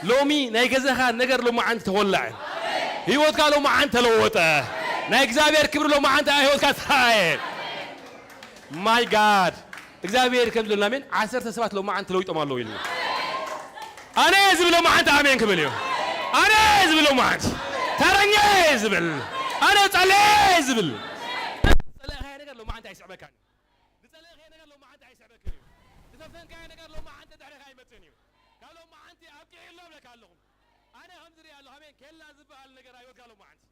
لومي نايجزها نجر لو ما أنت تولع هيوت قالوا ما أنت لوته نايجزابير كبر لو ما أنت هيوت كاتاين ماي جاد إجزابير كم لنا من 10 سبات لو ما أنت لويت أمال لويل أنا أزبل لو ما أنت عمين كمليو أنا أزبل لو ما أنت ترى أزبل أنا تعال أزبل تلا هاي نجر لو ما أنت عايز عبكان تلا هاي نجر لو ما أنت عايز عبكان تفهم كاي نجر لو ما أنت تعرف هاي متنيو قالوا ما أنت أبكي إلا ولا قالهم أنا هم دري الله همين كلا زب هالنجر أيوة قالوا ما أنت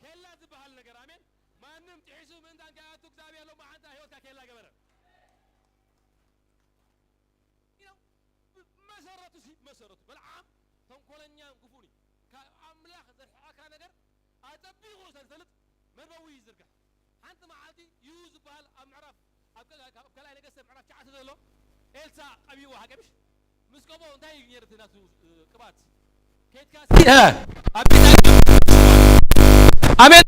كلا زب هالنجر أمين ما نمت عيسو من دان قاعد تكذب لو ما أنت أيوة كلا قبره مسرته بالعام تنقلنيا كفوني كأملاك ذا نجر أتبيعه سلسلة من بوي زرقة أنت ما عادي يوز بال أمعرف أبكلا نجر سمعرف شعات ذلو إلسا أبي واحد كمش مسكبو انتهي يرتنا كبات كيت كاسي أبي أمين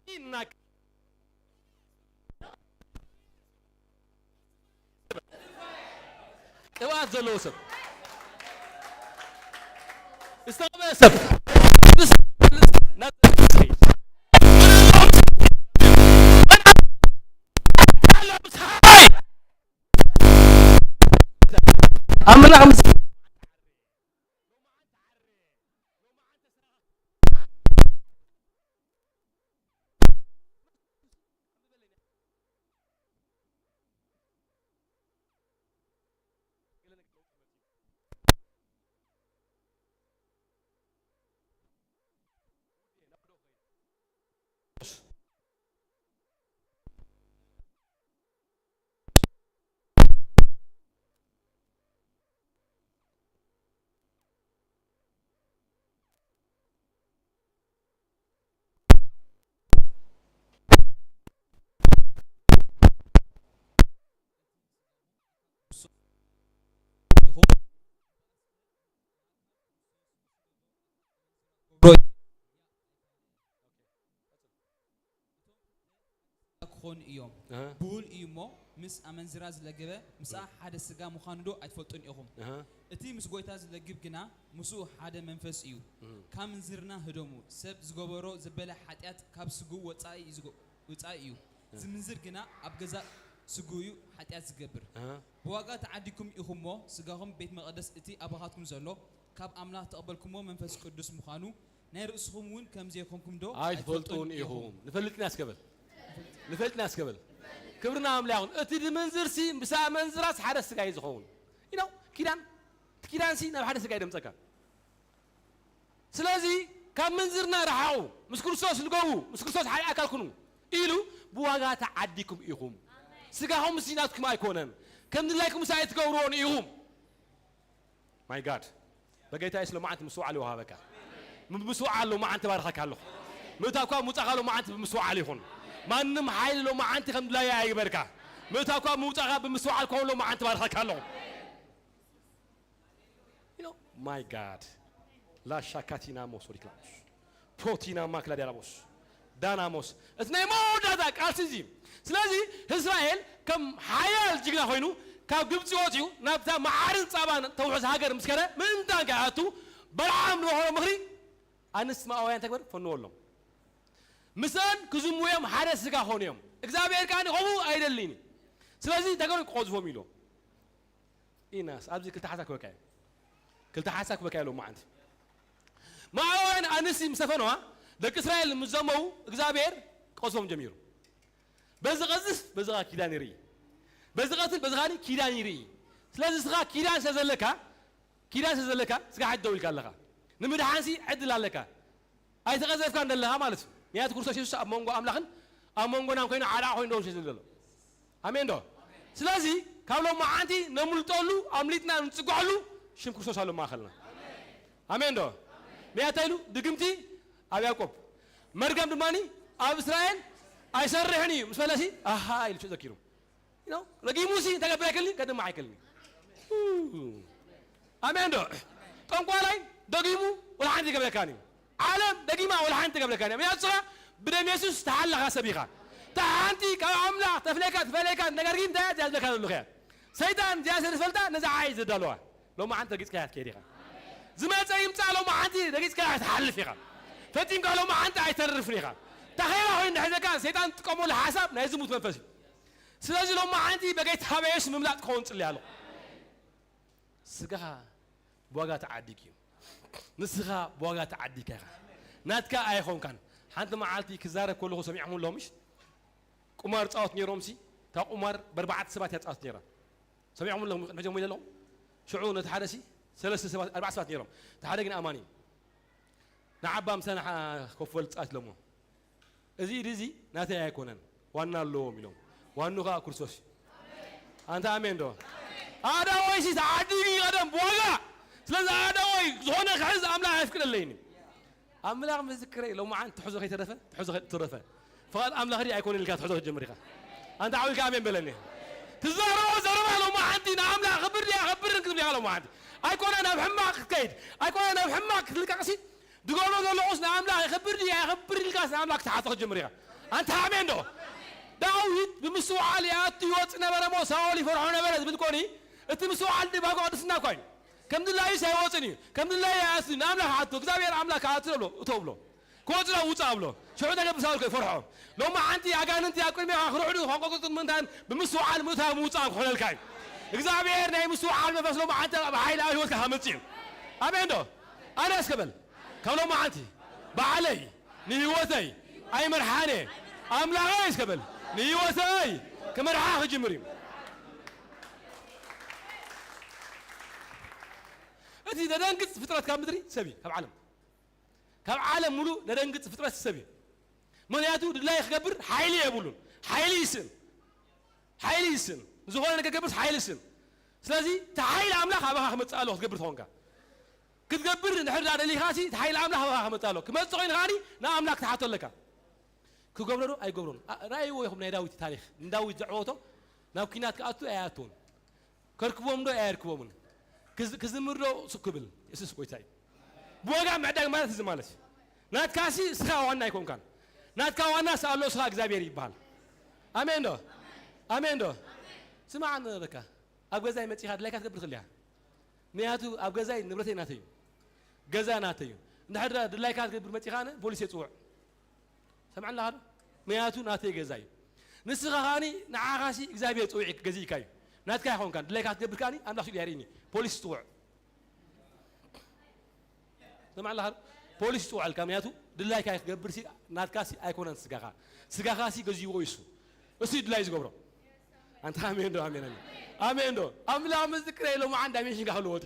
إنك توازن زلوسب استقبل سب أمنا أمس خون إيوم بول إيمو مس أمن زراز لجبه مس حدا سجى مخاندو أتفوتون إيهم أتي مس قويتاز لجب جنا مسو حدا منفس إيو كم زرنا هدومو سب زجبرو زبالة حتيات كاب سجو وتأي زجو وتأي إيو زمنزر جنا أبجزا سجويو حتيات زجبر بواقع تعديكم إيهمو سجاهم بيت مقدس أتي أبغاتكم زلوا كاب أملا تقبلكمو منفس قدس مخانو نيرسهم وين كم زيكمكم دو أتفوتون إيهم نفلت ناس قبل نفلت ناس قبل كبرنا عملاهم أتي منزر سي بسا منزراس حدا سجاي زخون كيدان سي نب حدا سجاي دمسكا سلازي كم منزرنا رحاو مسكرسوس لقوه مسكرسوس حي أكل كنو إلو بواقع تعديكم إيهم سجاهم سيناتكم ما يكونن كم دلائكم سايت قورون إيهم ماي جاد بقيت أسلو ما أنت مسوع عليه وهذا كا مسوع عليه ما أنت بارخك عليه متى متأخلوا ما أنت مسوع عليهم ما نم حيل لو ما أنت خم لا يا بركة متى متأخل بمسوع الكون لو ما أنت بارخك عليه my God لا شكاتينا موس وريكلامش بروتينا ما كلا ديالاموس داناموس اثنين مودا ذاك أسيزي سلازي إسرائيل كم حيال جينا هينو كاب جبتي واتيو نبتا معارن صابان توحز هاجر مسكرة من دان قاعدتو برعام روحه مغري أنس ما أوين تكبر فنولهم مثلا كزمويم حارس كا هونيم إجزابير كان هو أيدليني سلازي تقول قوزفو ميلو إناس أبزي كل تحسك وكاي كل تحسك وكاي لو ما عندي ما أوين أنسي مسافنوا ذاك إسرائيل مزمو إجزابير قوزفهم جميرو بزغزف بزغا كيدانيري بزغاتل بزغاني كيدانيري سلازي سغا كيدان سزلكا سغا حد دول كاللغا نمد حانسي عدل لك أي تغزف كان دلها مالته نيات كورسو شيء سب مونغو أملاخن أمونغو نام كينو عدا خوين دوش يزلله أمين دو سلازي كابلو ما عندي نمول تولو أمليتنا نسقعلو شيم كورسو سالو ما خلنا أمين دو نيات أيلو دقمتي أبي أكوب مرقم دماني أب إسرائيل أي سرحني مش فلاسي أها إلى شو ذكيرو لقي موسي تقبل أكلني كده ما أكلني أمين دو كم قالين دقيمو ولا عندي قبل كاني عالم دقيمة ولا حنت قبل كان يا صرا بدم يسوس تعلق سبيخا تحنتي كعملة تفلكات نجارين ده جالس بكذا اللغة سيدان جالس الفلتا نزع عايز الدلوة لو ما أنت قيس كهات كيريخا زمان زي يمتع لو ما أنت قيس كهات حل فيها فتيم قالوا ما أنت عيترف فيها تخيل هو إن هذا كان سيدان تقوموا الحساب نازم متنفس سلازي لو ما أنت بقيت هبيش مملات كونت اللي على سجها بوجا تعديكيو نسخة بوجا تعديكها ناتكا أيخون كان حتى ما عالتي كزارة كله سميعهم لهمش قمر تصاوت نيرومسي تا قمر بربعة سبات يتصاوت نيرا سميعهم لهم نجوم إلى لهم شعون تحدثي 3 سبات 4 سبات نيرم تحدثنا أماني نعبام سنة كفول تصاوت لهم زي ناتي أيكونن وانا لهم يلوم وانو كا كرسوس أنت آمين دو هذا هو شيء تعديني قدام بوجا سلازا هذا هو زهنا خز أملا أفكر الليني أملا مذكري لو ما أنت تحوز غير ترفه تحوز غير ترفه فقال أملا غير يكون اللي كانت تحوز الجمريكا أنت عاوي كامين بلني تزاروا لو ما عندي أملا خبرني كذب لو ما عندي أيكون أنا بحماك كيد أيكون أنا بحماك اللي كاسي تقولوا له عوزنا أملا خبرني الكاس أملاك تحوز الجمريكا أنت عامين دو داوود بمسوا عليات يوتنا برا موسى فرعون برا بتكوني أنت مسوا على باقو أدسنا كوين كم دللا يسوي كم دللا ياسين أملاك حطوا كذا أملاك حطوا وتوبلو كوزلا وتابلو شو عندك بسالك فرحان لو ما عندي أجان أنت أكل ما أخرج عدو خاقة من دان بمسوا على متها موتام خلال الكاين إخزابير ناي مسوا على بس لو ما عندي بحيل أيوة كهامتين أبين دو أنا أسكبل كم لو ما عندي بعلي نيوتي أي مرحانة أملاك أسكبل نيوتي كمرحاه جمريم أنت إذا دنقت فترة كم مدري سبي كم عالم ملو ندنقت فترة سبي من ياتو لا يخبر حيلي يقولون حيلي يسن زهور أنا كقبر حيلي يسن سلازي تحيل أملاك أبغى خمس ألو تقبر ثونكا كتقبر نحرد على اللي خاسي تحيل أملاك أبغى خمس ألو كم تسوين غاني نا أملاك تحت لك كقبروا أي قبرون رأي ويهم نداوي التاريخ نداوي دعوته ناوكينات كأتو آياتون كركبهم دو أركبهم كزمر له سكبل يسوس كويتاي بوجا معدك ما تزمالش نات كاسي سخا وانا يكون كان نات كوانا سألو سخا إخزابير يبال آمين دو سمع عن ذلك أبغى زي ما تيجي لك تقبل خليها نياتو أبغى زي نبرتي ناتيو جزا ناتيو نحرد دلاك تقبل ما تيجي بوليس يتوع سمع الله هذا نياتو ناتي جزاي نسخة هاني نعاقاسي إخزابير يتوعك جزي كاي نات كاي هون كان دلاك تقبل كاني أنا شو يهريني بوليس يتوع سمع الله هذا بوليس يتوع الكامياتو دلاك كاي تقبل سي نات كاسي أيكون سجاكاسي جزي ويسو وسيد لا يزقبره أنت آمين دو أملا مذكرة لو ما عنده دايمنشن قالوا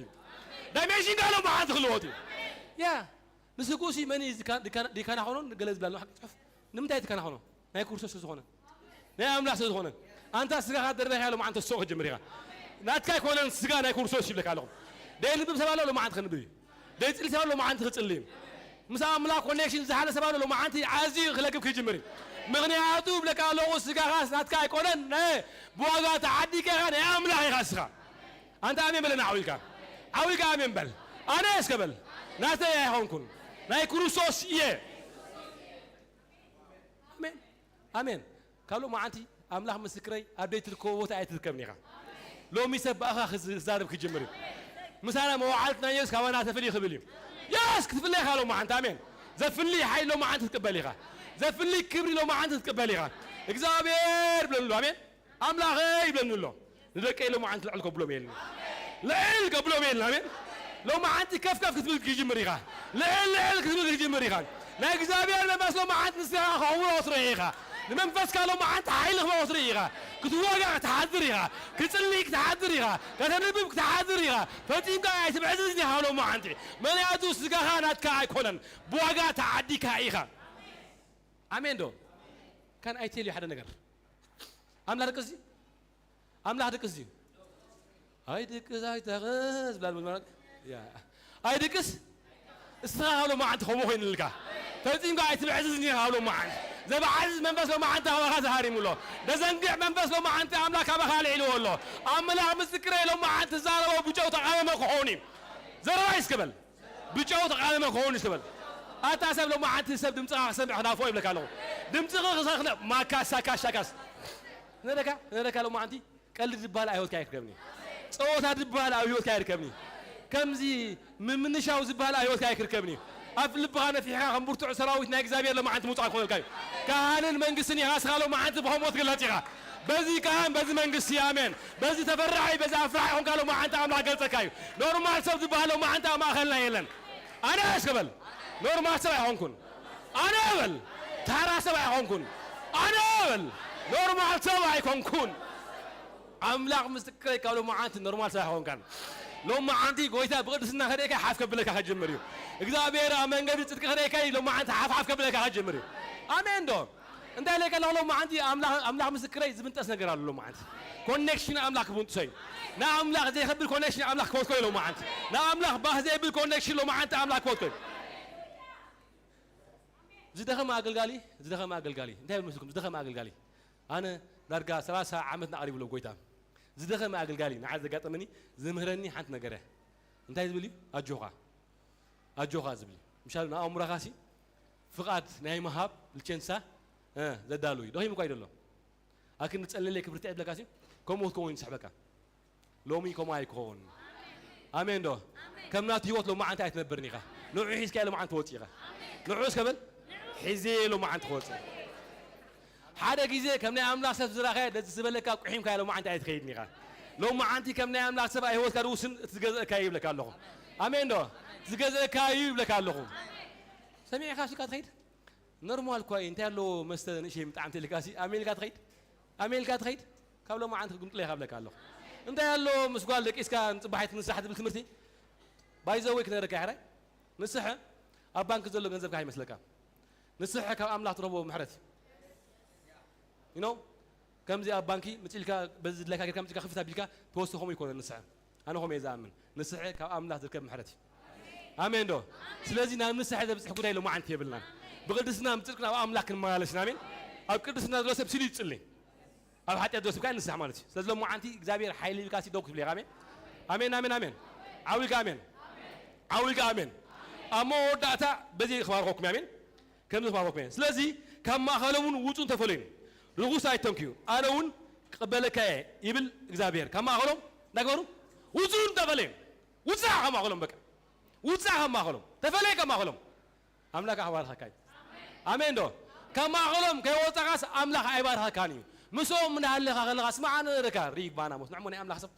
دايمنشن قالوا ما عنده خلوتي يا نسقوسي مني دي كان هونن جلس بلانو حق تعرف نمتى كان هونن ما يكون سوسو هونن ما أملا سوسو هونن أنت سجا هذا الرجال لو ما عنده السوق جمريها ناتك يكونن سجا لا يكون سوسو لك عليهم ده اللي بسبب لو ما عنده خنبي ده اللي سبب لو ما عنده خليم مسا أملا كونكشن زحلة سبب لو ما عنده عازي خلاك في جمري مغنياتو بلك على لو سجا خاص ناتك يكونن بوجا تعدي كان أملا يخسر أنت آمين بل نعويك آمين بل أنا إسكبل ناتي يا هونكون نايكرو سوسية آمين قالوا ما أنتي أملا مسكري أبيت القوة أيت الكمنيها لو ميسب أخا زارب كجمري مثلا موعدنا يس كوانا تفلي خبليم يس كتفلي قالوا ما أنت آمين زفلي حي لو ما أنت تقبليها زفلي كبري لو ما أنت تقبليها إكزابير بلو آمين أملا غيب لنولو لذلك لو ما عندك العلق بلو ميل العلق بلو ميل آمين لو ما عندك كف كتبل كيجي مريخا العلق كتبل كيجي مريخا لا إكزابير بس لو ما عندك نسيها هو وصريخا لمن فسك لو ما عندك حيلك وصريخا كتوقع تحذريها كتسليك تحذريها كتنبيك تحذريها فتيم قاعد تبعزني هالو ما عندي من يدوس كهانات كاي كونن بوقع تعدي كايها آمين دو كان أيتيلي حدا نجر أملا ركزي أملا ركزي هاي دكز هاي تغز بلا بالمرق يا هاي دكز استغلوا ما عند خموهين للكا فتيم قاعد تبعزني هالو ما عند زي بعز من بس لو ما عند هوا هذا هاري مولو ده زنقع من بس لو ما عند أملا كابا خالي علو والله أملا مسكري لو ما عند زاروا بجو تقالم خوني زرا رايس قبل بجو تقالم خوني سبل أتاسف لو ما عاد تسب دمتها سمع نافوي بلك على دمتها خسخنا ما كاس كاس كاس نركا لو ما عندي قال دبال أيوت كاير كمني صوت دبال أيوت كاير كمني كم زي من نشاو زبال أيوت كاير كمني أفل بغانا في حاجة خمبرت عسراوي ناقزابير لو ما عاد مطعم كل كاي كان المنقسني هاس خالو ما عاد بهم وثق اللاتيها بزي كان بزي منقسي آمين بزي تفرعي بزي أفرعي هم قالوا ما عاد ما قلت كاي نورمال سب دبال لو ما عاد ما خلنا يلن أنا إيش قبل نورمال سبع هونكون أنا أول ترى سبع هونكون أنا أول نورمال سبع هونكون أملاك مستقر قالوا ما عاد نورمال سبع هونكان لو ما عندي قويتها بغد سنة خريكة حاف قبلك هجمريو إذا بيرا من قبل تذكر خريكة لو ما عندها حاف قبلك هجمريو آمين دو أنت عليك لو ما عندي أملاك مستقر زبنت أسنى قرار لو ما عندي كونكشن أملاك بنت شيء نا أملاك زي خبر كونكشن أملاك كوت كوي لو ما عندي نا أملاك باه زي بالكونكشن لو ما عندي أملاك كوت كوي زدها ما أقل قالي زدها ما أقل قالي انتهى المسكم زدها ما أقل قالي أنا درجة 3 عمتنا قريب لو قويتها زدها ما أقل قالي نعز قات مني زمهرني حنت نجره انتهى زبلي أجوغا زبلي مشان أنا عمره خاسي فقط نهاي مهاب الشنسة زدالوي ده هي مقايد الله لكن نتسأل لك برتعب لك كاسي كم وتكون سحبك لومي كم هيكون آمين ده كم نات هيوت لو ما أنت هتنبرني خا نوعيش كله ما أنت توتي خا نوعوس قبل حزي لو ما أنت خوت حدا جيزة كم نعم لا سب زراعة ده تسبلك كحيم كله ما أنت هتخيدني خا لو ما أنت كم نعم لا سب هيوت كروسن تجز كايب لك اللهم آمين ده تجز كايب لك اللهم سميع خاشي كاتخيد نورمال كوي انت له مستن شيء متعمت لك اسي اميل كاتخيد كابلو ما عندك قمت لي قبلك الله انت له مسقال لك اسكا صباحيت نصحت بالتمرتي بايزويك نرك يحرى نصحه ابانك زلو غنزب كاي مسلكا نصحه كم املاح تربو محرتي يو نو كم زي ابانكي متلكا بزد لك كم تلكا خفتا بيلكا توسخهم يكون النصحه انا هم يزامن نصحه كم املاح تركب محرتي امين دو سلازي نام نصحه بصح كوداي لو ما عندي يبلنا بقدسنا متلكنا املاك مالشنا امين او قدسنا درس بسيل يصلي او حتى درس كان نصح مالتي سلازي لو ما عندي اغزابير حيلي بكاسي دوك بلي امين امين امين امين عاولك امين عاولك امين امو داتا بزي اخباركم امين كم اخباركم امين سلازي كما خلمون وصون تفلين رغوس ايتمكيو اناون قبلك يبل اغزابير كما خلم نغورو وصون تفلين وصا كما خلم بك وصا كما خلم تفلين كما خلم املاك احوال حكاي امين دو كما خلم كيوصاس املاك ايبار حكاني مسوم من هل خلغاس معنا ركا ريب بانا مس نعموني املاك حسب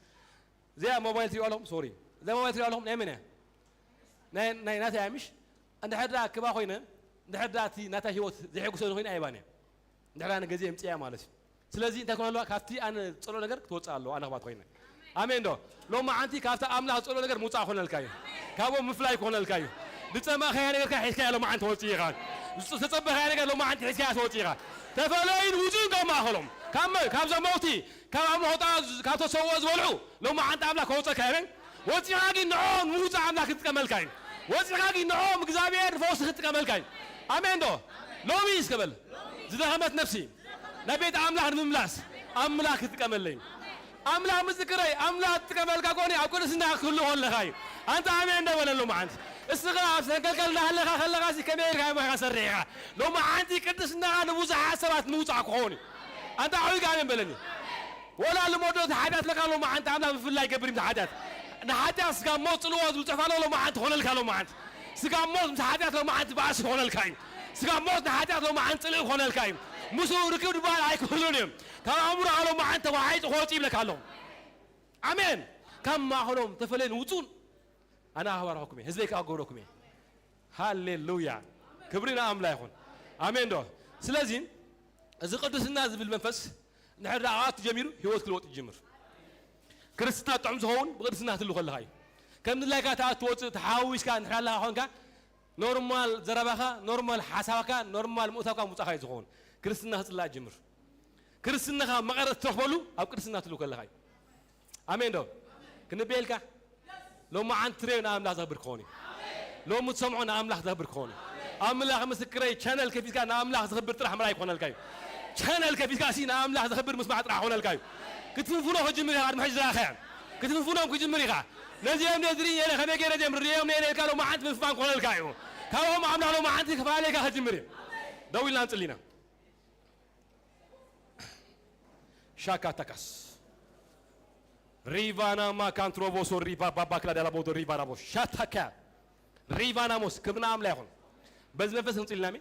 زي موبايل تي لهم سوري زي موبايل تي لهم نيمنه ناي ناتا يمش عند حدا كبا خوينا عند حدا تي ناتا هيوت زي حكو سو خوينا ايبانه عند حدا غزي امصيا مالتي سلازي انت كون لو كافتي ان صلو ነገር توصالو انا خبات خوينا امين دو لو ما انت كافتا املاك صلو ነገር موصا خونا الكاي كابو مفلاي خونا الكاي دصما خيانه ነገር كحيسكا لو ما انت وصيغا تصبح خيانه ነገር لو ما انت حيسكا وصيغا تفلين وجون كما خلم كم كابزا موتي كم موتا كاتو سوز ولعو لو ما انت املاك وصا كاين وصيغاغي نعوم موصا املاك تقمل كاين وصيغاغي نعوم اغزابير فوس تقمل كاين امين دو لو ميس قبل زدهمت نفسي نبيت املاك مملاس املاك تقملين املاك مذكري املاك تقمل كاكوني اكون سنا كله ولا خاي انت امين ده ولا لو ما عندي استغراف سنكلكلنا هلا خلغاسي كبير هاي ما سريعه لو ما عندي قدسنا انا موزع حسابات موزع كوني انت عوي قايم بلني ولا المودو تحدث لك لو ما انت انا في الله يقبرني تحدث نحدث سقام موت الوز وتفعلوا لو ما انت هون لك لو ما انت سقام موت تحدث لو ما انت باس هون الكاين سقام موت تحدث لو ما انت هون الكاين مسو ركب بال هاي كلهم كان عمره لو ما انت واحد خوتي لك لهم امين كم ما هلهم تفلين وصول انا هوركم حزبك اغوركم هاليلويا كبرنا املا يكون امين دو سلازي اذا قدسنا زبل المنفس نحر عات جميل هيوت كلوت جمر كريستنا طعم زهون بقدسنا تلو خل هاي كم لايكا توت تحاويش كان خلا هونكا نورمال زربخا نورمال حسابكا نورمال موتاكا موتاخاي زهون كريستنا تلا جمر كريستنا مقرت تخبلو او كريستنا تلو خل هاي امين دو كنبيلكا لو ما عن ترين املاح زبر كوني لو متسمعون املاح زبر كوني املاح مسكري channel كيف كان املاح زبر طرح مراي كون الكاي channel كيف كان سينا املاح زبر مسمع طرح كون الكاي كتفونو هجمري هاد محجرا خير كتفونو كجمري خا نزي ام ندري انا خمي غير جمر ريوم ني قالوا ما عند مفان كون الكاي كاوم عمنا لو ما عندي كفالك هجمري دويلنا نصلينا شاكا تكاس ريفانا ما كانتروبوس ريبا بابا كلا دلا بودو ريفانا بوش شاتكا ريفانا موس كبنا عم لا يكون بز منفس نصلينا مي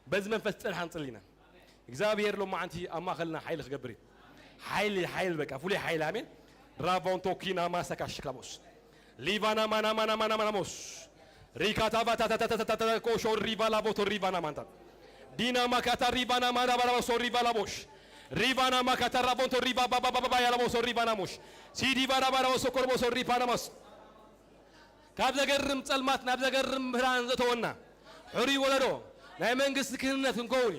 بز منفس صلح نصلينا እግዚአብሔር ሎ ማንቲ አማኸልና ኃይል خገብሪ ኃይል በቃ ፉሊ ኃይል አሜን ራቮን ቶኪና ማሰካሽ ክላቦስ ሊቫና ማና ሞስ ሪካታ ባታታታታታ ኮሾ ሪቫላ ቦቶ ሪቫና ማንታ ዲና ማካታ ሪቫና ማና ባራቦ ሶ ሪቫላ ቦሽ ሪቫና ማካታ ራቮን ቶ ሪቫ ባባ ያላቦ ሶ ሪቫና ሞሽ ሲዲ ባራባራቦ ሶ ኮርቦ ሶ ሪቫና ሞስ ካብ ዘገርም ጸልማት ናብ ዘገርም ብርሃን ዘተወና ሑሪ ወለዶ ናይ መንግስት ክህነት እንኮውኒ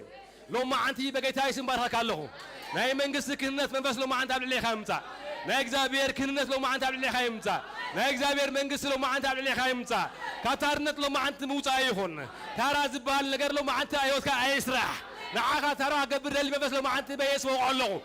لما أنتي بقيت هاي سنبارها كله ناي منقص كنت منفس لما أنت عبد الله خامسة ناي زابير كنت لما أنت عبد الله خامسة ناي زابير منقص لما أنت عبد الله خامسة كترنت لما أنت موسى أيهون ترى زبال لقر لما أنت أيوة كأيسرح نعاك ترى قبل اللي منفس لما أنت بيسوع الله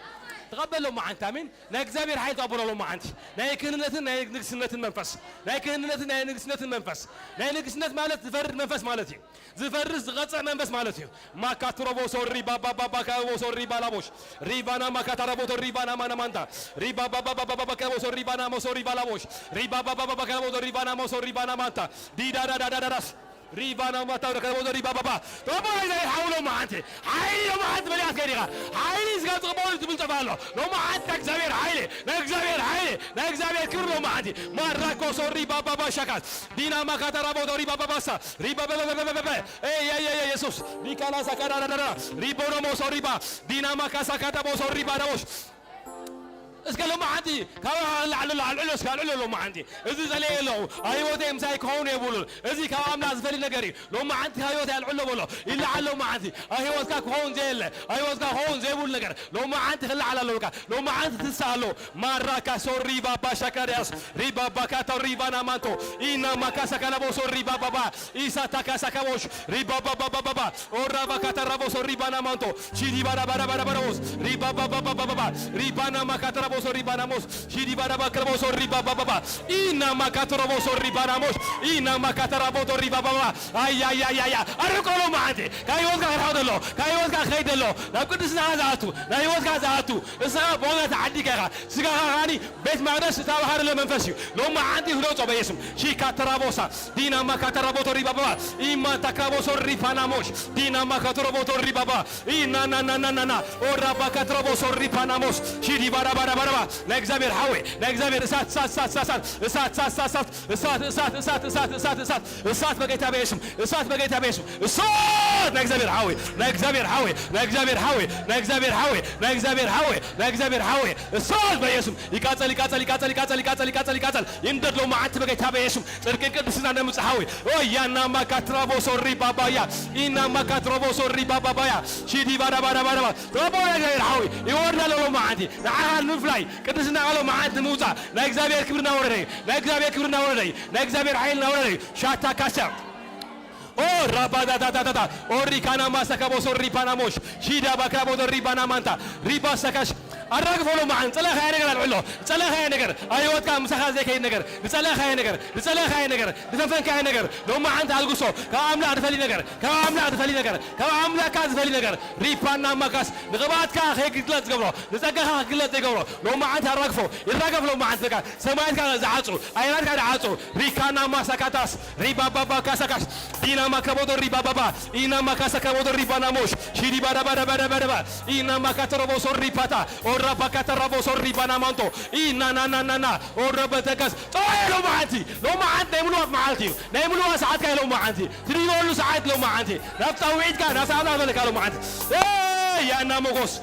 تقبل لما أنت أمين ناي زابير حي تقبل لما أنت ناي كنت ناي نقصنة المنفس ناي كنت ناي نقصنة المنفس ناي نقصنة مالت تفرد منفس مالتي زفرز غصع منفس مالتي ما كاتروبو سوري بابا كاو سوري بالابوش ريبانا ما كاتروبو ريبانا مانا مانتا ريبا بابا كاو سوري بانا مو سوري بالابوش ريبا بابا كاو ريبانا مو سوري بانا مانتا دي دا ريبانا ما كاو ريبا بابا طبعا اذا يحاولوا ما انت حي ما انت بليات كيريغا حي زغا تقبول تبل تفالو لو ما عندك زبير حيلي نك زبير كرلو ما عندي ما راكو سوري بابا شكات دينا ما كاتروبو ريبا بابا سا ريبا بابا اي يسوس بيكالا سكادا ريبونو مو سوري با دينا ما كاسكادا مو سوري با دوش اسكال لو ما عندي كوا على اسكال لو ما عندي اذا زلي له ايوه مساي كون يقولوا اذا كوا عم نازفلي نغري لو ما عندي ايوه على بولو الا على ما عندي ايوه اسكا كون زيل ايوه اسكا كون زي بقول نغر لو ما عندي خلي على لو ما عندي تسالو ماراكا سوري بابا شكارياس ريبا باكا توريبانا مانتو اينا ماكاسا كانبو سوري بابا ايسا تاكاسا كابوش ريبا بابا اورا باكا ترابو سوري بانا مانتو شيدي بارا ريبا بابا ريبانا ماكا sorri banamos shidi baraba krabo sorri baba ina makatorobo sorri banamos ina makatarabo sorri baba ay arqolo maate kayos ga hawdelo kayos ga khaydelo la qudusna hazatu la yos ga zatu isa boga taadi ga siga hani bet magdas tawhar le manfasi lo ma andi hlo tobayesum shi katarabosa dina makatarabo sorri baba ima takrabo sorri banamos dina makatorobo sorri baba ina na ora bakatrobo sorri banamos shidi baraba ለእግዚአብሔር ሐዌ ለእግዚአብሔር እሳት በጌታ በኢየሱስ እሳት በጌታ በኢየሱስ እሳት ለእግዚአብሔር ሐዌ እሳት በኢየሱስ ይቃጠል ይንደድሎ ማዓት በጌታ በኢየሱስ ጽድቅ ቅድስና እንደምጽሐዊ ኦያና ማካትራቦ ሶሪ ባባያ ኢና ማካትራቦ ሶሪ ባባያ ሺዲ ባራ ተባለ ለእግዚአብሔር ሐዌ ይወርዳል ለማዓት ለዓል ንፍላይ ቅድስና አለው ማዓት ሙዛ ለእግዚአብሔር ክብርና ወረደይ ለእግዚአብሔር ኃይልና ወረደይ ሻታ ካሳ ኦ ራባዳዳዳዳ ኦሪካና ማሰካቦ ሶሪ ፓናሞሽ ሺዳ ባክራቦ ዶሪ ባናማንታ ሪባ ሰካሽ አራግፎሎ ማዓን ጸለኸ ነገር አልዑሎ ጸለኸ ነገር አይወትካ ምሳኻ ዘይከይ ነገር ጸለኸ ነገር ተፈንከ ነገር ሎማ አንተ አልጉሶ ከአምላክ አድፈሊ ነገር ከአምላክ አዝፈሊ ነገር ሪፓና ማካስ ንቅባትካ ኸይግለጽ ገብሮ ንጸጋኻ ግለጽ ገብሮ ሎማ አንተ ይራገፍ ሎማ አንተ ካ ሰማያትካ ዝዓጹ አይናትካ ዝዓጹ ሪካና ማሳካታስ ሪባባባ ካሳካስ ዲና ማከቦዶ ሪባባባ ኢና ማካሳከቦዶ ሪባናሞሽ ሺዲ ባራባራባራባ ኢና ማካተሮቦ ሶሪ ፓታ ኦራ ባካተሮቦ ሶሪ ባናማንቶ ኢና ናናናና ኦራ በተከስ ጦይሎ ማዓንቲ ሎማዓንት ነይምሉዋት ማዓልቲ ነይምሉዋ ሰዓት ካይሎ ማዓንቲ ትሪኖሉ ሰዓት ሎ ማዓንቲ ናፍጣዊት ካ ናሳና በለካሎ ማዓንቲ ያና ሞጎስ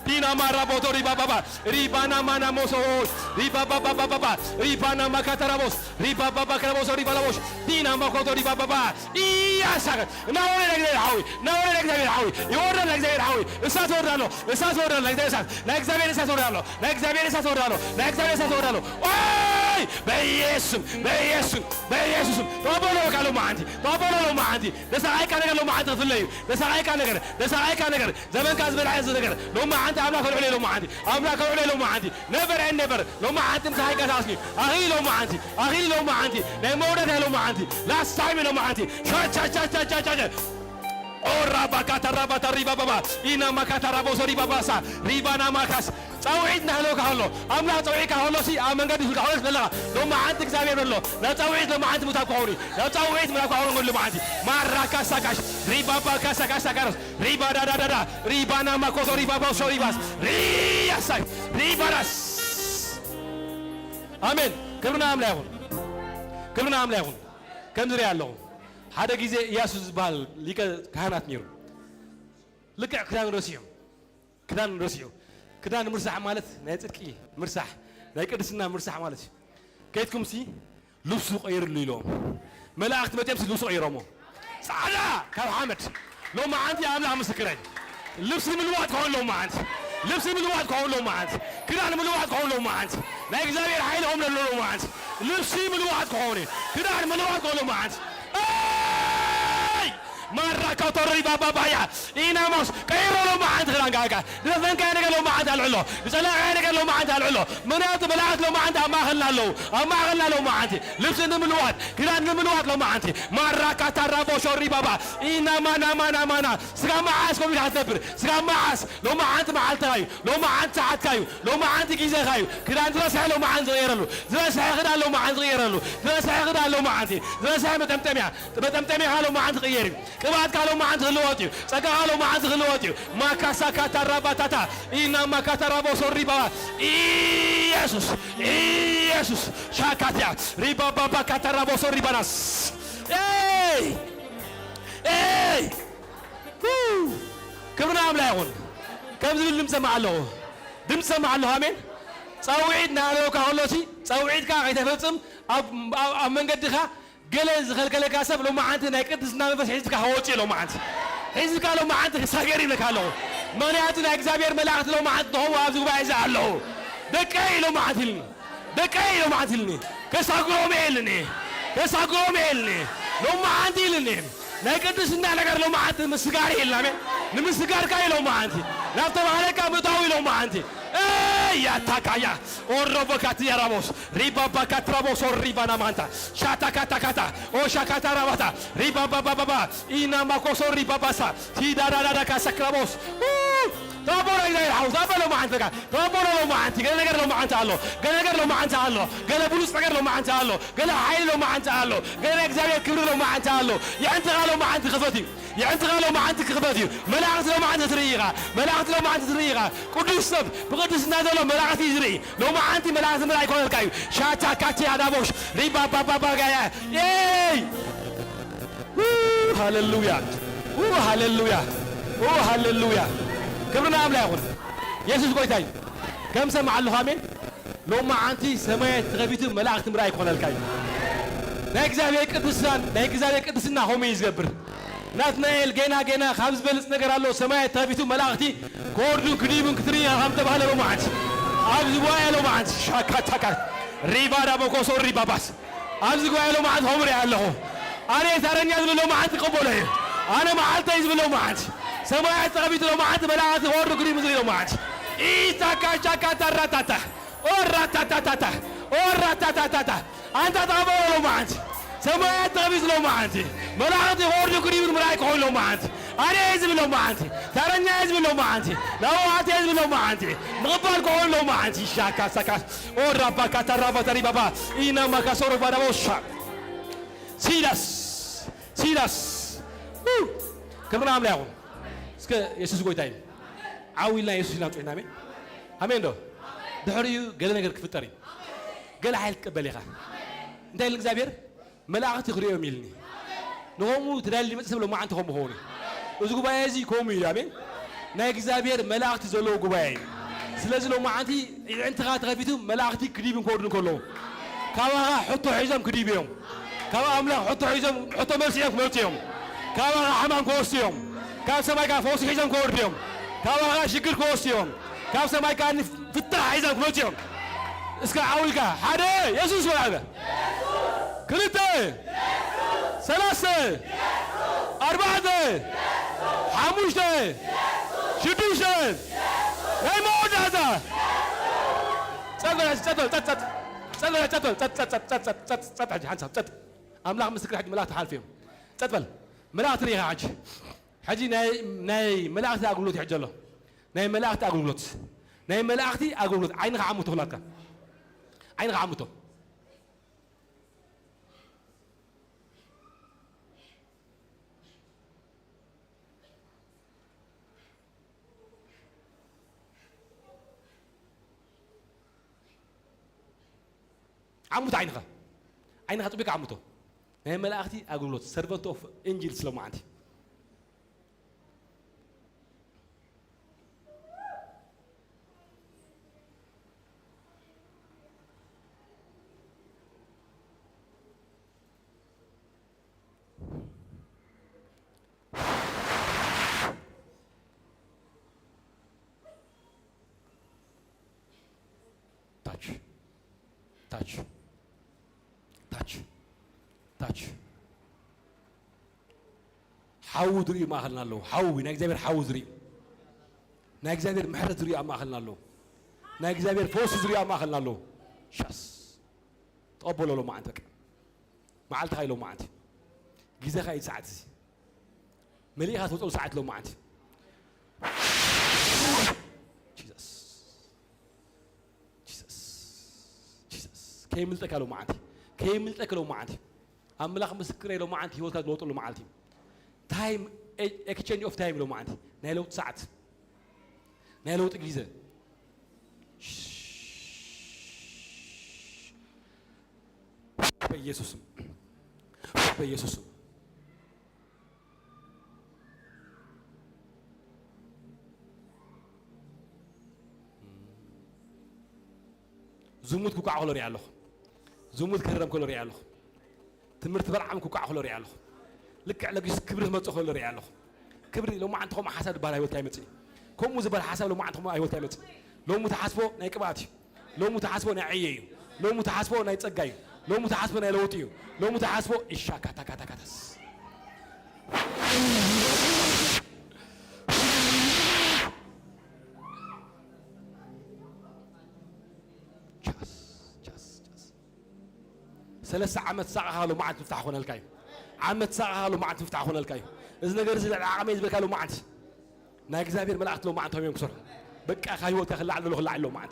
Dina maraboto ribababa ribana mana mosos ribababa ribana makatarabos ribababa karabos ribalabos dina makoto ribababa iyasa nawole legzer hawi yora legzer hawi esas orano legzer esas legzer orano oy በኢየሱስ ተባበሎ ካለው ማንቲ ተባበሎ ማንቲ ለሳይካ ነገር ሎ ማንቲ ፍለዩ ለሳይካ ነገር ዘመን ካዝ በላይዝ ነገር ሎ ማንቲ አምላክ ወልዑ ሎ ማንቲ አምላክ ወልዑ ሎ ማንቲ ነበር ሎ ማንቲ ሳይካ ታስኒ አኺ ሎ ማንቲ ናይ መውደድ ሎ ማንቲ ላስታይም ሎ ማንቲ ቻ ኦራ ባካታራባታ ሪባባባ ኢና ማካታራቦ ሪባባሳ ሪባና ማካስ ጻውዒትና ሎ ካሎ አምላክ ጻውዒካ ሆሎ ሲ አመንገድ ይልካ ሆሎ ለላ ሎ ማንቲ እግዚአብሔር ሎ ለጻውዒት ሎ ማንቲ ሙታቆሪ ለጻውዒት ሙታቆሪ ሎ ማንቲ ማራካ ሳካሽ ሪባባ ካሳካሽ ካረስ ሪባዳዳዳ ሪባና ማኮቶ ሪባባ ሶሪባስ ሪያሳይ ሪባራስ አሜን ክብርና አምላክ ይሁን ከምዝሪ ያለው ሓደ ጊዜ ኢየሱስ ዝበሃል ሊቀ ካህናት ነይሩ ልክዕ ክዳን ረሲዑ ክዳን ምርሳሕ ማለት ናይ ጽድቂ ምርሳሕ ናይ ቅድስና ምርሳሕ ማለት እዩ ከይትኩም ሲ ልብሱ ቀይርሉ ኢሎም መላእክት መጥየምሲ ልብሱ ቀይሮሞ ጻዕዳ ካብ ሓመድ ሎማ ዓንቲ ኣምላኽ ምስክረኝ ልብሲ ምልዋጥ ከሆን ሎማ ዓንቲ ልብሲ ምልዋጥ ከሆን ሎማ ዓንቲ ክዳን ምልዋጥ ከሆን ሎማ ዓንቲ ናይ እግዚአብሔር ኃይል ሆም ለሎ ሎማ ዓንቲ ልብሲ ምልዋጥ ከሆን ክዳን ምልዋጥ ከሆን ሎማ ዓንቲ ማራካው ተሪ ባባባያ ኢናሞስ ቀይሮ ሎ ማዓንት ግራንጋጋ ለፈንካ ነገር ሎ ማዓንት አልዕሎ ዘላጋ ነገር ሎ ማዓንት አልዕሎ ምናት በላዓት ሎ ማዓንት አማኸላሎ ሎ ማዓንት ልብስ እንደምልዋት ግራን እንደምልዋት ሎ ማዓንት ማራካ ታራቦ ሾሪ ባባ ኢናማና ስጋ ማዓስ ኮም ይካተብር ስጋ ማዓስ ሎ ማዓንት ማዓልታዩ ሎ ማዓንት ሰዓትካዩ ሎ ማዓንት ጊዜካዩ ግራን ድረስ ሎ ማዓንት ገይረሉ ድረስ ያግዳ ሎ ማዓንት ገይረሉ ድረስ ያግዳ ሎ ማዓንት ድረስ መጠምጠሚያ ሎ ማዓንት ገይሪ ቅባት ካለው ማዓንት ህልወጥዩ ጸጋ ካለው ማዓንት ህልወጥዩ ማካሳ ካታራባታታ ኢና ማካታራቦ ሶሪ ባባ ኢየሱስ ሻካቲያ ሪባባባ ካታራቦ ሶሪ ባናስ ክብርና አምላክ ይሁን ከምዚ ድምፅ ሰማዓለሁ አሜን ጻውዒት ናለው ካሎሲ ጻውዒትካ ከይተፈጽም ኣብ መንገድኻ ገለ ዝኸልከለካ ሰብ ሎ ማዓንቲ ናይ ቅድስና መንፈስ ሒዝካ ወጪ ሎ ማዓንቲ ሒዝካ ሎ ማዓንቲ ክሳገር ይለካ ኣለዎ ምክንያቱ ናይ እግዚአብሔር መላእክት ሎ ማዓንቲ ተሆሙ ኣብዚ ጉባኤ እዛ ኣለዉ ደቀይ ሎ ማዓንቲ ኢልኒ ከሳግሮም ኢልኒ ሎ ማዓንቲ ኢልኒ ናይ ቅድስና ነገር ሎ ማዓንቲ ምስጋር ኢልና ንምስጋርካ ኢሎ ማዓንቲ ናብተባህለካ ምእታዊ ሎ ማዓንቲ ያታካያ ኦሮቦካት ያራቦስ ሪባባካት ራቦስ ሪባና ማንታ ሻታካታካታ ኦሻካታ ራባታ ሪባባባባ ኢናማኮሶ ሪባባሳ ቲዳዳዳዳ ካሰክራቦስ ተባቦራ ይላል ሐውስ አበሎ ማንተካ ተባቦራ ሎ ማንቲ ገለ ነገር ሎ ማንታ አሎ ገለ ነገር ሎ ማንታ አሎ ገለ ብሉስ ነገር ሎ ማንታ አሎ ገለ ኃይል ሎ ማንታ አሎ ገለ እግዚአብሔር ክብር ሎ ማንታ አሎ ያንተ ሎ ማንቲ ክፈቲ ያንተ ሎ ማንቲ ክፈቲ መላእክት ሎ ማንቲ ትርኢኻ ቅዱስ ሰብ በቅድስና ዘሎ መላእክት ይዝርኢ ሎ ማንቲ መላእክት ምራ ይኮነልካዩ ሻታ ካቲ አዳቦሽ ሪባባባጋያ ሃሌሉያ ክብርና አምላክ ይሁን ኢየሱስ ጎይታይ ከም ሰማዓለሁ አሜን ሎ ማዓንቲ ሰማያት ተኸቢቱ መላእክት ምራ ይኮነልካዩ ናይ እግዚአብሔር ቅድስና ሆሜ ይዝገብር ናትናኤል ገና ካብ ዝበልፅ ነገር ኣሎ ሰማያት ተኸቢቱ መላእክቲ ኮርዱ ክዲቡን ክትርኢኻ ከም ተባህለ ሎ ማዓንቲ ኣብዚ ጉባኤ ሎ ማዓንቲ ሻካታካ ሪባዳ በኮሶ ሪባባስ ኣብዚ ጉባኤ ሎ ማዓንቲ ሆምሪ ኣለኹ ኣነ ተረኛ ዝብሎ ማዓንቲ ቅበሎ እዩ ኣነ መዓልተይ ዝብሎ ማዓንቲ ሰማያት ተኸቢቱ ሎ ማዓንቲ መላእክቲ ኮርዱ ክዲቡ ዝብሎ ማዓንቲ ኢታካቻካታራታታ ኦራታታታ አንተ ታበሎ ሎ ማዓንቲ ሰማያት ተኸቢቱ ሎ ማዓንቲ መላእክቲ ኮርዱ ክዲቡ ምራይ ኮሎ ማዓንቲ አኔ ህዝብ ሎ ማዓንቲ ተረኛ ህዝብ ሎ ማዓንቲ ለዋት ህዝብ ሎ ማዓንቲ ምቅባል ኮሎ ማዓንቲ ሻካሳካስ ኦራባካታራባተሪ ባባ ኢና ማካሶሮ ባዳቦሻ ሲላስ ክብርና አምላክ ይሁን እስከ ኢየሱስ ጎይታይ ዓዊልና ኢየሱስ ኢልና ጮይና አሜን ዶ ድሕሪኡ ገለ ነገር ክፍጠር እዩ ገለ ኃይል ክቀበል ኢኻ እንታይ ኢሉ እግዚአብሔር መላእክቲ ክሪኦም ኢልኒ ንሆሙ ትዳሊ መፅእ ሰብ ሎ ማዓንቲ ከምኡ ኾኑ እዚ ጉባኤ እዚ ከምኡ እዩ አሜን ናይ እግዚአብሔር መላእክቲ ዘለዎ ጉባኤ እዩ ስለዚ ሎ ማዓንቲ ዕንትኻ ተኸፊቱ መላእክቲ ክዲብን ክወርዱን ከለዉ ካባኻ ሕቶ ሒዞም ክዲብ እዮም ካብ ኣምላኽ ሕቶ ሒዞም ሕቶ መልሲ እዮም ክመልፁ እዮም ካባኻ ሕማም ክወስዱ እዮም ካብ ሰማይካ ፈውሲ ሒዞም ክወርዱ እዮም ካባኻ ሽግር ክወስዱ እዮም ካብ ሰማይካ ፍታሕ ሒዞም ክመልፁ እዮም اسكا عاولك حدا يسوع ولا كلته ثلاثة أربعة خمسة سدسة هاي موت هذا تدل أملاك مسكر حج ملاك تحال فيهم تدل ملاك تريها حجي ناي ملاك تأقولوت حجله ناي ملاك تأقولوت ناي ملاك تأقولوت عينك عمته لك عينك عمته عمته عينها طبيق عمته ناي ملاكتي أقولوت servant of angel سلام عندي touch حاو دري ما أخلنا له حاو نايك حاو دري نايك زابير محرز دري ما أخلنا له نايك زابير فوس دري ما أخلنا له شاس تقبل له ما عندك ما عالت هاي له ما عندي جيزة خايد ساعتي مليها توصل ساعت له ما عندي Jesus كيمل تكلو ما عندي كيمل تكلو ما عندي أملاك مسكرة لو ما عندي هو كذا نوتلو ما عندي time exchange of time لو ما عندي نايلو ساعت نايلو تجيزة بيسوس بيسوس زمود كوكا على رياله زمود كرم كل رياله تمرت برعم كوكا على رياله لك على كبر ما تأخذ رياله كبر لو ما عندهم حساب بلا يوت كايمتي كم مزبر حساب لو ما عندهم أيوت كايمتي لو متحاسبه نايكباتي لو متحاسبه نعيي لو متحاسبه نايتسجاي لو متحاسبه نايلوتيو لو متحاسبه إشاكا تكا تكا تس ثلاث عمت ساعة لو ما عاد تفتح هنا الكاي عمت ساعة لو ما عاد تفتح هنا الكاي إذا نجرز العامة يزبك لو ما عاد نايك زابير ملأت لو ما عاد هم ينكسر بك خايو تخلى على له خلى على لو ما عاد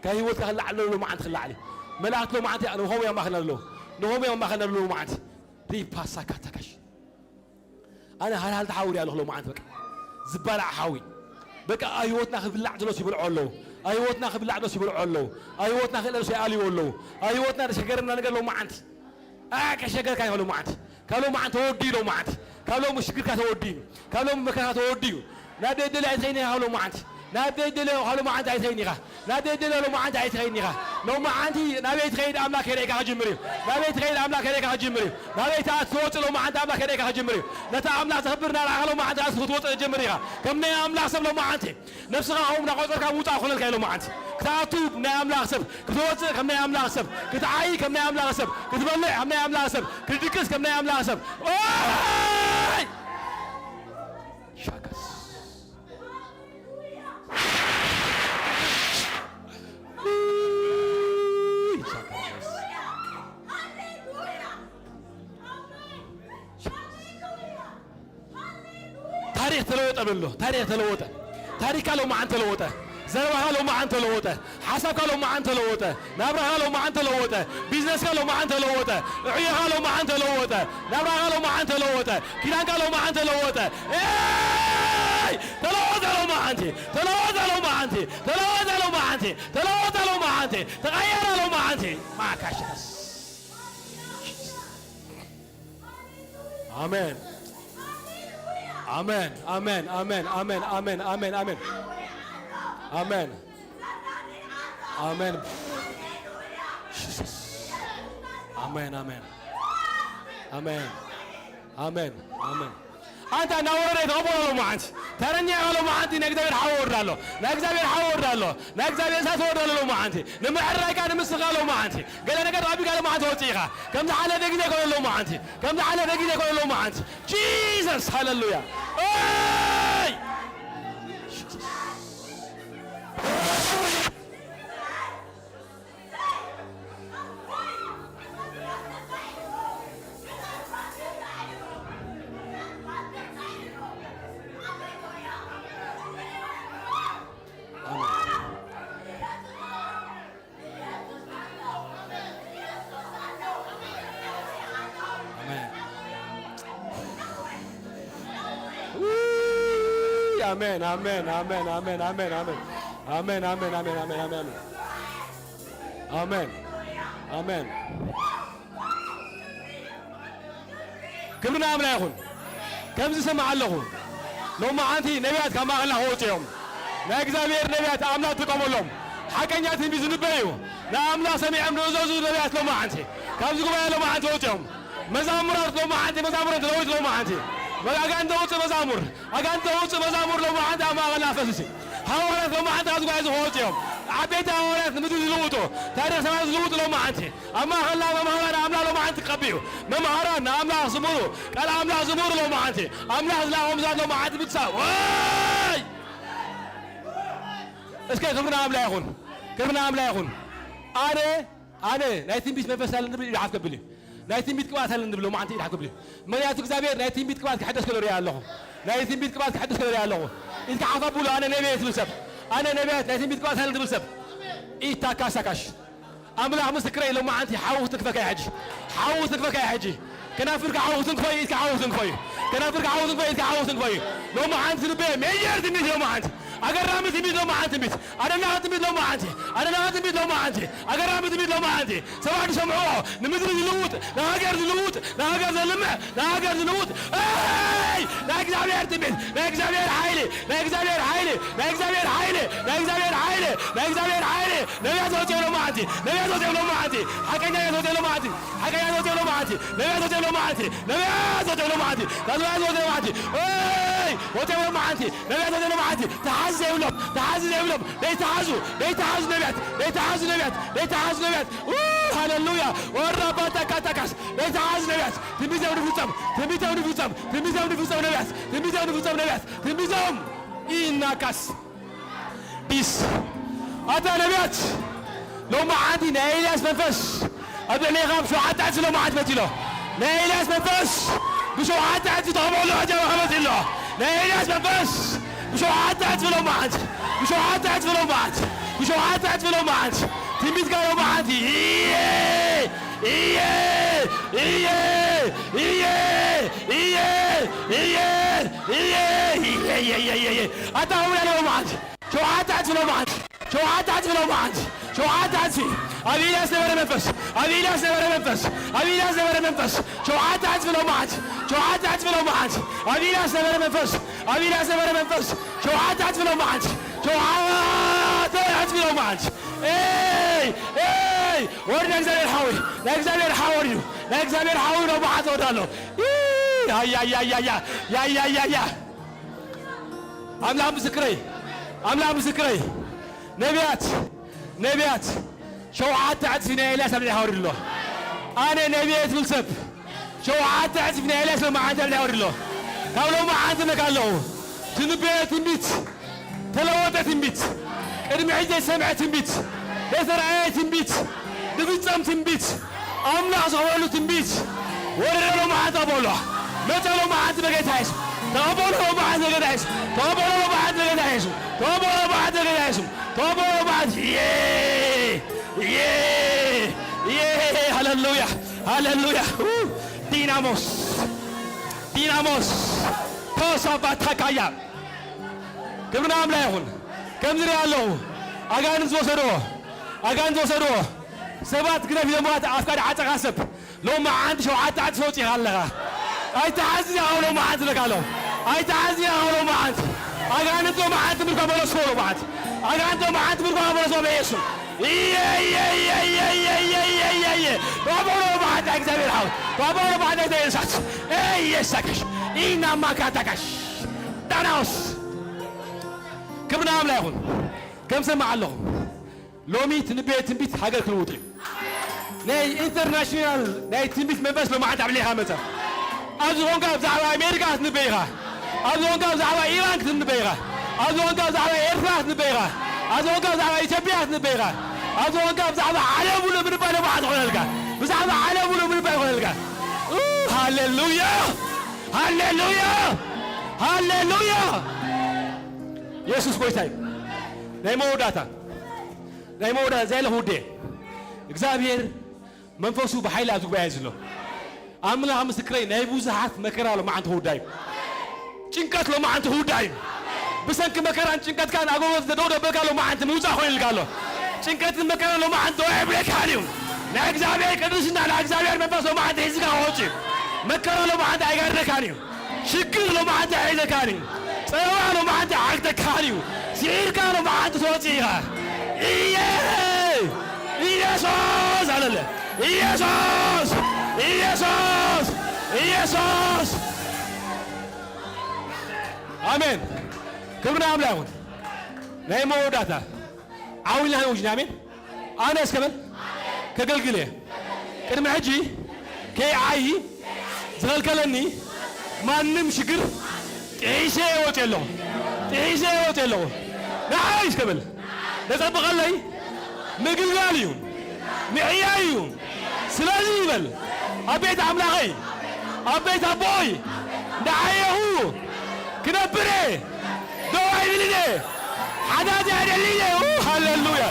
خايو تخلى على لو ما عاد خلى عليه ملأت لو ما عاد أنا وهو يوم ما خلى له نهوم يوم ما خلى له ما عاد ري باسا كاتكش أنا هل تحاول يا لو ما عاد بك زبالة حاوي بك أيوتنا خذ بالله عدلو سيبل علو أيوتنا خذ بالله عدلو سيبل علو أيوتنا خذ له سيالي ولو أيوتنا شجرنا نقول له ما عاد كشجر كاي لو ما عاد كلو ما عاد تودي لو ما عاد كلو مشكل كتودي كلو مكان تودي لا دليل عايزيني هلو ما عاد لا دليل هلو ما عاد عايزيني لا دليل لو ما عاد عايزيني لو ما عندي نبي تغير أملاك هريك هجمري نبي تغير أملاك هريك هجمري نبي تعصوت لو ما عند أملاك هريك هجمري نتا أملاك تخبرنا على لو ما عند أصوت هجمري كم نيا أملاك سب لو ما عندي نفسها هم نقول لك موت أخذ الكيلو ما عندي كتاتوب نيا أملاك سب كتوت كم نيا أملاك سب كتعاي كم نيا أملاك سب كتبلع كم نيا أملاك سب كتدكس كم نيا أملاك سب شاكس تاريخ تلوته بالله تاريخ تلوته تاريخ لو ما عن تلوته زربها لو ما عن تلوته حسبك لو ما عن تلوته نبرها لو ما عن تلوته بيزنس لو ما عن تلوته عيها لو ما عن تلوته نبرها لو ما عن تلوته كيرانك لو ما عن تلوته تلوته لو ما عندي تلوته لو ما عندي تلوته لو ما عندي تلوته لو ما عندي تغير لو ما عندي ما كاشس آمين آمين آمين آمين آمين آمين آمين آمين آمين آمين آمين آمين آمين آمين آمين أنت نورة تقبله ما أنت ترني على ما أنت نقدر حاور له نقدر حاور له نقدر ساتور له ما أنت نمحرك أنا مستقله ما أنت قال أنا قد أبي قال ما أنت وتيها كم تعال نقدر يقول له ما أنت كم تعال نقدر يقول له ما أنت Jesus hallelujah أي Amen, amen, amen, amen, amen, amen, amen, amen, amen, amen, amen, amen, amen. كبرنا عملا يخون كم زسمع اللهم لو ما عندي نبيات كما الله هو تيوم لا إكزابير نبيات عملا تقوم لهم حكينيات بيزن بيو لا عملا سميع من زوج نبيات لو ما عندي كم زقوا لو ما عندي هو تيوم مزامرات لو ما عندي مزامرات لو ما عندي أجان دوت مزامور لو ما عندها ما غلا فسسي هاولت لو ما عندها زواج هوتيوم عبيت هاولت مدو زلوتو تاريخ سما زلوتو لو ما عندي أما غلا ما هلا عملا لو ما عندي قبيو ما مهرنا عملا زمورو قال عملا زمورو لو ما عندي عملا لا ومزاد لو ما عندي بتساوي واي إيش كده كبرنا عملا يخون أنا نايتين بيس مفسال النبي يعرف قبلي نايتين بيت كبات هل نبلو ما عندي يلحق قبلي ما ياتو كزابير نايتين بيت كبات كحدث كلو ريال له نايتين بيت كبات كحدث كلو ريال له إنت عارف بقول أنا نبيت بالسب أنا نبيت نايتين بيت كبات هل نبلو بالسب إيه تاكاش أملا مسكري لو ما عندي حاوتك فك يا حجي حاوتك فك يا حجي كنافرك حاوتك كوي كحاوتك كوي كنافرك حاوتك كوي كحاوتك كوي لو ما عندي نبي مير تميت لو ما عندي أقرب تميت لو ما عندي تميت أنا لا تميت لو ما عندي أنا لا تميت لو ما عندي أقرب تميت لو ما عندي سواء سمعوه نمدري زلوت لا أقدر زلوت لا أقدر زلمة لا أقدر زلوت أي لا إكزابير تميت لا إكزابير حيلي لا إكزابير حيلي لا إكزابير حيلي لا إكزابير حيلي لا إكزابير حيلي نبي أزوج لو ما عندي نبي أزوج لو ما عندي حكينا أزوج لو ما عندي حكينا أزوج لو ما عندي نبي أزوج لو ما عندي نبي أزوج لو ما عندي نبي أزوج لو ما عندي أي وتبي لو ما عندي نبي أزوج لو ما عندي تحز يولب ليتحازوا نبيات هاللويا والرباطة كاتاكاس ليتحاز نبيات تميزهم نبيات إنكاس بيس أتا نبيات لو ما عندي نايلاس منفس أبدا لي غام شو حتى عدس لو ما عندي بتي له نايلاس منفس بشو حتى عدس طعمه له أجا محمد الله نايلاس منفس مش حتى لو ما عندي مش حتى لو ما عندي مش حتى لو ما عندي تميت قالوا ما عندي أتاهم لو ما عندي شو حتى لو ما عندي شو حتى لو ما عندي شو حتى أبي ناس نبرة منفس أبي ناس نبرة منفس أبي ناس نبرة منفس شو حتى لو ما عندي شو حتى لو ما عندي أبي ناس نبرة منفس أبي ناس نبرة منفس شو حتى لو ما عندي شو حتى لو ما عندي إيه ورنا نزل الحاوي نزل الحاوي نزل الحاوي لو ما عاد ودالو يا أملا مسكري نبيات شو حتى عدفنا إلى سبع حور الله أنا نبيت بالسب شو حتى عدفنا إلى سبع حور الله قالوا ما عندنا قالوا تنبيه تنبيت تلوثت تنبيت ارمي عجة سمعة تنبيت يسرعي تنبيت نبيتم تنبيت أملا صوالو تنبيت ورلو ما عند أبوله متى لو ما عند بقيت عايش تابولو ما عند بقيت عايش تابولو ما عند بقيت عايش تابولو ما عند بقيت عايش تابولو ما عند هللويا ديناموس توسا باتكايا كم نام لا يهون كم زري الله أجانز وسروه سبات كده في يومات أفكار حتى غصب لو ما عندي شو حتى صوتي هلا أي تعزني أو لو ما عندي لك لو أي تعزني أو لو ما عندي أجانز لو ما عندي بالقبول صورة بعد أجانز لو ما عندي بالقبول صورة بيسو بابا ما عندك زي الحوت بابا ما عندك زي السات يسكش إينا ما كاتكش داناوس كبرنا عم لا يخون كم سمع لهم لومي تنبيت حاجة كلوتي ناي انترناشونال ناي تنبيت منفس لو ما عاد عليها مثلا أزون قاب زعوا أمريكا تنبيها أزون قاب زعوا إيران تنبيها أزون قاب زعوا إيران تنبيها أزون قاب زعوا إثيوبيا تنبيها أزون قاب زعوا عالم ولا من بعد بعض غيرك بس هذا عالم ولا من بعد غيرك هاليلويا هاليلويا هاليلويا يسوع كويساي ناي مودا زي الهودي እግዚአብሔር መንፈሱ በኃይል አድርጎ ያዝለው አምላክ ምስክሬ ናይ ብዙሃት መከራ ለማንተ ሁዳይ ጭንቀት ለማንተ ሁዳይ በሰንክ መከራን ጭንቀት ካን አጎበት ዘዶደ በቃሎ ማንተ ሙዛ ሆይልጋሎ ጭንቀት መከራ ለማንተ ወይብለካኒው ለእግዚአብሔር ቅዱስና ለእግዚአብሔር መንፈስ ለማንተ ይዝጋ ወጪ መከራ ለማንተ አይጋረካኒው ችግር ለማንተ አይዘካኒው ጸዋ ለማንተ አክተካኒው ሲርካ ለማንተ ሶጪያ ኢየሱስ አለለ ኢየሱስ ኢየሱስ ኢየሱስ አሜን ክብርና አምላክ ይሁን ናይ መውዳታ አውላ ነው ጅናሜን አነ እስከመን ከገልግለ ቅድመ ሕጂ ከአይ ዝገልከለኒ ማንም ሽግር ጤይሴ ወጤለው ናይ እስከመን ለጸብቀለይ مقلقاليون معيايون سلازيبل أبيت عملاقي أبيت أبوي دعايهو كنبري دواي بلدي حدادي عدليني هاللويا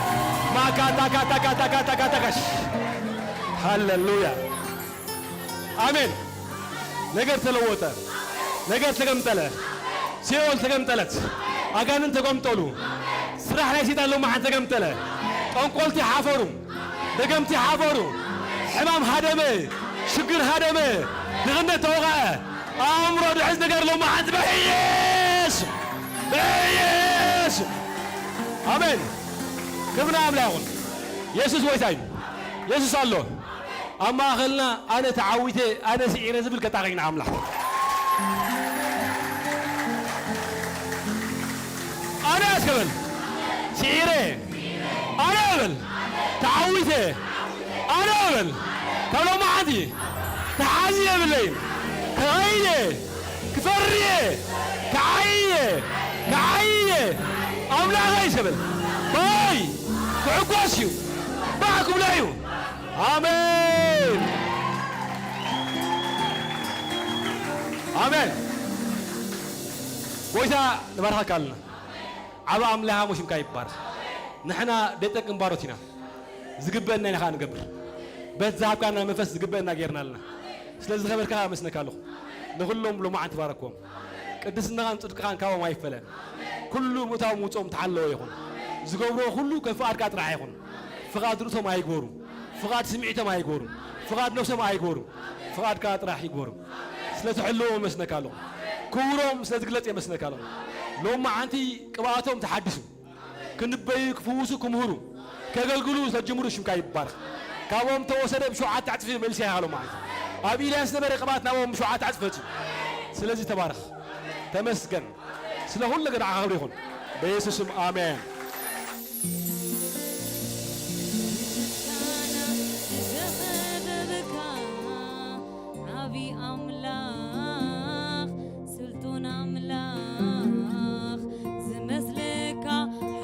ما كاتاكش هاللويا آمين نقر تلووتا نقر تقمتلا سيول تقمتلت أقانن تقمتلو سرح لي سيدان لو ما حد تقمتلا أنقلتي حافرو دقمتي حافرو حمام هدمي شكر هدمي دغنة توقع أمرو دعز نقر لو ما حد بهيس آمين كبنا أملاغون يسوس ويسايم يسوس الله أما أخلنا أنا تعويتي أنا سعيرة زبل كتاغين عملا أنا أسكبل سعيرة أنا أقبل تعويته أنا أقبل تولو ما عندي تعازيه بالليل كعينه كفريه كعينه أملا غيش قبل باي كعقواسيو باكم لايو آمين آمين وإذا نبارها كالنا عبا أملاها مش مكايبار نحنا ديتك مباروتنا زقبنا نخان قبر بيت ذهب كان منفس زقبنا غيرنا لنا سلاز خبر كها مسنكالو نقولهم لو ما تباركم قدسنا كان صدق كان كاو ما يفلا كل متاو موصوم تعالو يكون زقبرو كله كفار كاترا يكون فقاد رتو ما يغورو فقاد سمعته ما يغورو فقاد نفسه ما يغورو فقاد كاترا يغورو سلاز حلو مسنكالو كورهم سلاز غلط يمسنكالو لو ما انتي قباتهم تحدثوا كنبي كفوسو كمهرو كغلغلو سجمرو شمكا يبارك كاوم توسد بشوعات تعطفي ملسي هالو معي ابي لاس نبر قباتنا وم شوعات تعطفتي سلازي تبارك تمسكن سلا كل قد عاقل يكون بيسوس امين